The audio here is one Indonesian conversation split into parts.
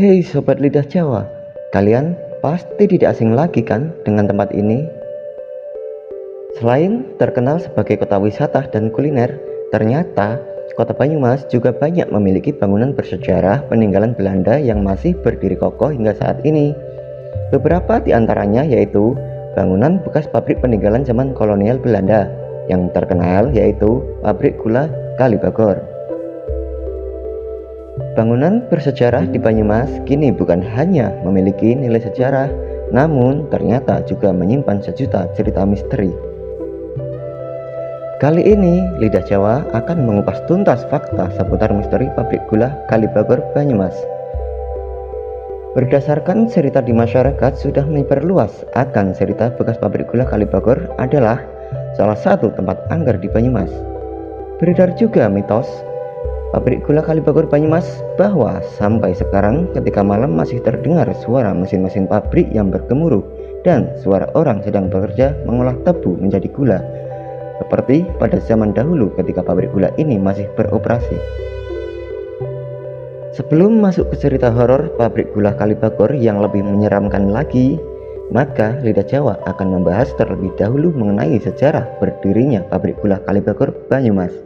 Hei Sobat Lidah Jawa, kalian pasti tidak asing lagi kan dengan tempat ini? Selain terkenal sebagai kota wisata dan kuliner, ternyata kota Banyumas juga banyak memiliki bangunan bersejarah peninggalan Belanda yang masih berdiri kokoh hingga saat ini. Beberapa di antaranya yaitu bangunan bekas pabrik peninggalan zaman kolonial Belanda yang terkenal yaitu pabrik gula Kalibagor. Bangunan bersejarah di Banyumas kini bukan hanya memiliki nilai sejarah, namun ternyata juga menyimpan sejuta cerita misteri. Kali ini, Lidah Jawa akan mengupas tuntas fakta seputar misteri pabrik gula Kalibagor Banyumas. Berdasarkan cerita di masyarakat sudah memperluas akan cerita bekas pabrik gula Kalibagor adalah salah satu tempat angker di Banyumas. Beredar juga mitos pabrik gula Kalibagor Banyumas bahwa sampai sekarang ketika malam masih terdengar suara mesin-mesin pabrik yang bergemuruh dan suara orang sedang bekerja mengolah tebu menjadi gula, seperti pada zaman dahulu ketika pabrik gula ini masih beroperasi. Sebelum masuk ke cerita horor pabrik gula Kalibagor yang lebih menyeramkan lagi, maka Lidah Jawa akan membahas terlebih dahulu mengenai sejarah berdirinya pabrik gula Kalibagor Banyumas.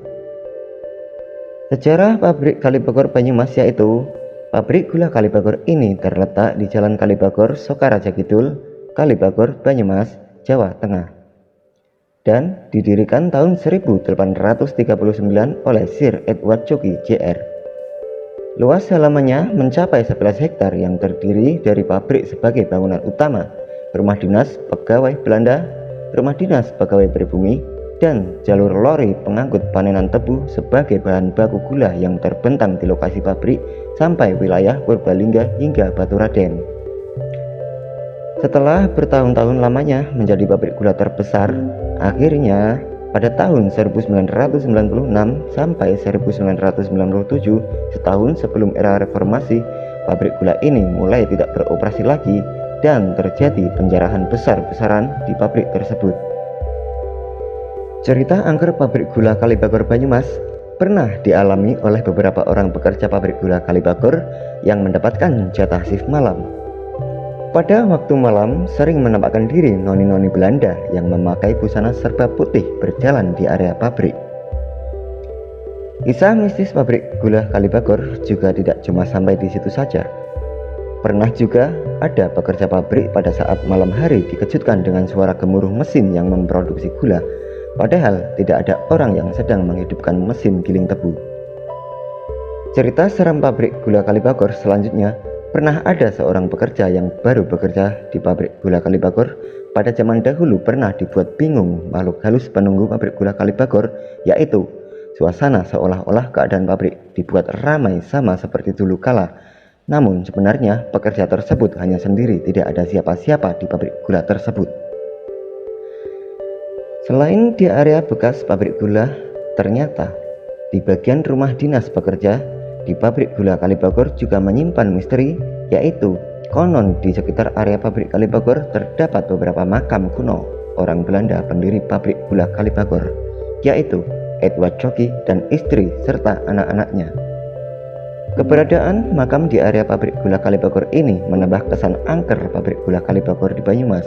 Sejarah pabrik Kalibagor Banyumas yaitu pabrik gula Kalibagor ini terletak di Jalan Kalibagor, Sokaraja Kidul, Kalibagor, Banyumas, Jawa Tengah, dan didirikan tahun 1839 oleh Sir Edward Coke Jr. Luas halamannya mencapai 11 hektar yang terdiri dari pabrik sebagai bangunan utama, rumah dinas pegawai Belanda, rumah dinas pegawai pribumi, dan jalur lori pengangkut panenan tebu sebagai bahan baku gula yang terbentang di lokasi pabrik sampai wilayah Purbalingga hingga Baturaden. Setelah bertahun-tahun lamanya menjadi pabrik gula terbesar, akhirnya pada tahun 1996 sampai 1997, setahun sebelum era reformasi, pabrik gula ini mulai tidak beroperasi lagi dan terjadi penjarahan besar-besaran di pabrik tersebut. Cerita angker pabrik gula Kalibagor Banyumas pernah dialami oleh beberapa orang pekerja pabrik gula Kalibagor yang mendapatkan jatah shift malam. Pada waktu malam sering menampakkan diri noni-noni Belanda yang memakai busana serba putih berjalan di area pabrik. Kisah mistis pabrik gula Kalibagor juga tidak cuma sampai di situ saja. Pernah juga ada pekerja pabrik pada saat malam hari dikejutkan dengan suara gemuruh mesin yang memproduksi gula, padahal tidak ada orang yang sedang menghidupkan mesin giling tebu. Cerita seram pabrik gula Kalibagor selanjutnya, pernah ada seorang pekerja yang baru bekerja di pabrik gula Kalibagor. Pada zaman dahulu pernah dibuat bingung makhluk halus penunggu pabrik gula Kalibagor, yaitu suasana seolah-olah keadaan pabrik dibuat ramai sama seperti dulu kala. Namun sebenarnya pekerja tersebut hanya sendiri, tidak ada siapa-siapa di pabrik gula tersebut. Selain di area bekas pabrik gula, ternyata di bagian rumah dinas pekerja di pabrik gula Kalibagor juga menyimpan misteri, yaitu konon di sekitar area pabrik Kalibagor terdapat beberapa makam kuno orang Belanda pendiri pabrik gula Kalibagor, yaitu Edward Coke dan istri serta anak-anaknya. Keberadaan makam di area pabrik gula Kalibagor ini menambah kesan angker pabrik gula Kalibagor di Banyumas.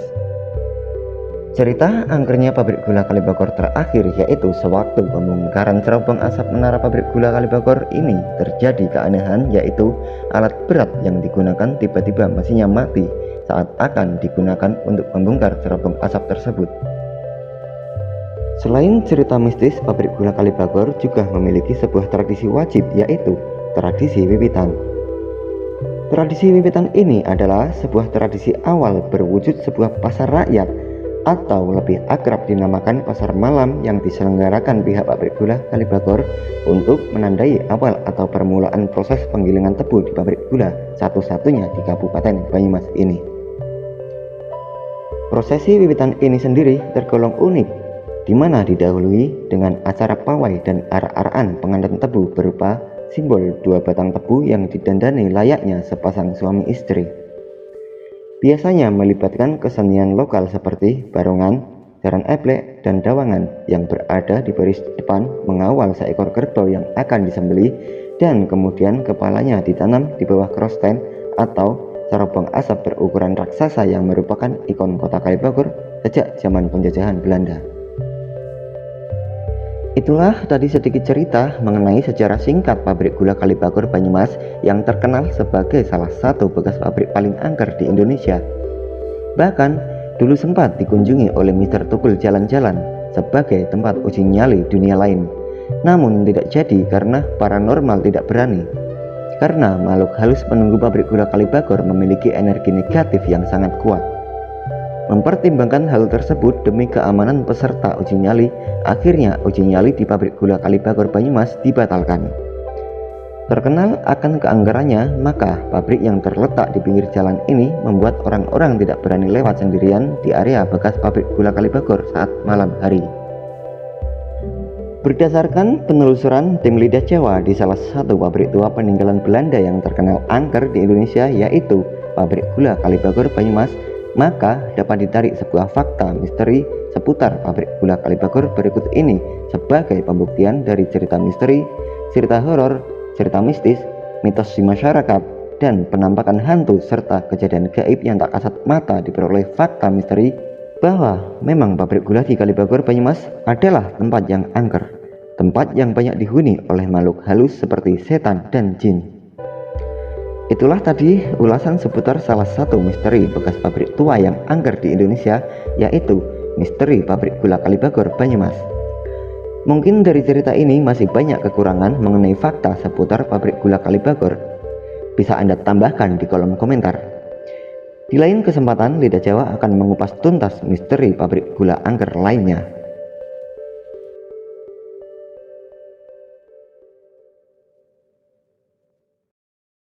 Cerita angkernya pabrik gula Kalibagor terakhir yaitu sewaktu pembongkaran cerobong asap menara pabrik gula Kalibagor ini terjadi keanehan, yaitu alat berat yang digunakan tiba-tiba mesinnya mati saat akan digunakan untuk membongkar cerobong asap tersebut. Selain cerita mistis, pabrik gula Kalibagor juga memiliki sebuah tradisi wajib, yaitu tradisi wiwitan. Tradisi wiwitan ini adalah sebuah tradisi awal berwujud sebuah pasar rakyat, atau lebih akrab dinamakan pasar malam, yang diselenggarakan pihak pabrik gula Kalibagor untuk menandai awal atau permulaan proses penggilingan tebu di pabrik gula satu-satunya di Kabupaten Banyumas ini. Prosesi wiwitan ini sendiri tergolong unik, di mana didahului dengan acara pawai dan arak-arakan pengantin tebu berupa simbol dua batang tebu yang didandani layaknya sepasang suami istri. Biasanya melibatkan kesenian lokal seperti barongan, jaran eplek, dan dawangan yang berada di baris depan mengawal seekor kerbau yang akan disembelih, dan kemudian kepalanya ditanam di bawah krosten atau cerobong asap berukuran raksasa yang merupakan ikon kota Kalibagor sejak zaman penjajahan Belanda. Itulah tadi sedikit cerita mengenai sejarah singkat pabrik gula Kalibagor Banyumas yang terkenal sebagai salah satu bekas pabrik paling angker di Indonesia. Bahkan dulu sempat dikunjungi oleh Mr. Tukul jalan-jalan sebagai tempat uji nyali dunia lain. Namun tidak jadi karena paranormal tidak berani. Karena makhluk halus penunggu pabrik gula Kalibagor memiliki energi negatif yang sangat kuat. Mempertimbangkan hal tersebut demi keamanan peserta uji nyali, akhirnya uji nyali di pabrik gula Kalibagor Banyumas dibatalkan. Terkenal akan keanggarannya, maka pabrik yang terletak di pinggir jalan ini membuat orang-orang tidak berani lewat sendirian di area bekas pabrik gula Kalibagor saat malam hari. Berdasarkan penelusuran tim lidah Jawa di salah satu pabrik tua peninggalan Belanda yang terkenal angker di Indonesia, yaitu pabrik gula Kalibagor Banyumas, maka dapat ditarik sebuah fakta misteri seputar pabrik gula Kalibagor berikut ini sebagai pembuktian dari cerita misteri, cerita horor, cerita mistis, mitos di masyarakat, dan penampakan hantu serta kejadian gaib yang tak kasat mata diperoleh fakta misteri bahwa memang pabrik gula di Kalibagor Banyumas adalah tempat yang angker, tempat yang banyak dihuni oleh makhluk halus seperti setan dan jin. Itulah tadi ulasan seputar salah satu misteri bekas pabrik tua yang angker di Indonesia, yaitu misteri pabrik gula Kalibagor Banyumas. Mungkin dari cerita ini masih banyak kekurangan mengenai fakta seputar pabrik gula Kalibagor. Bisa Anda tambahkan di kolom komentar. Di lain kesempatan, Lidah Jawa akan mengupas tuntas misteri pabrik gula angker lainnya.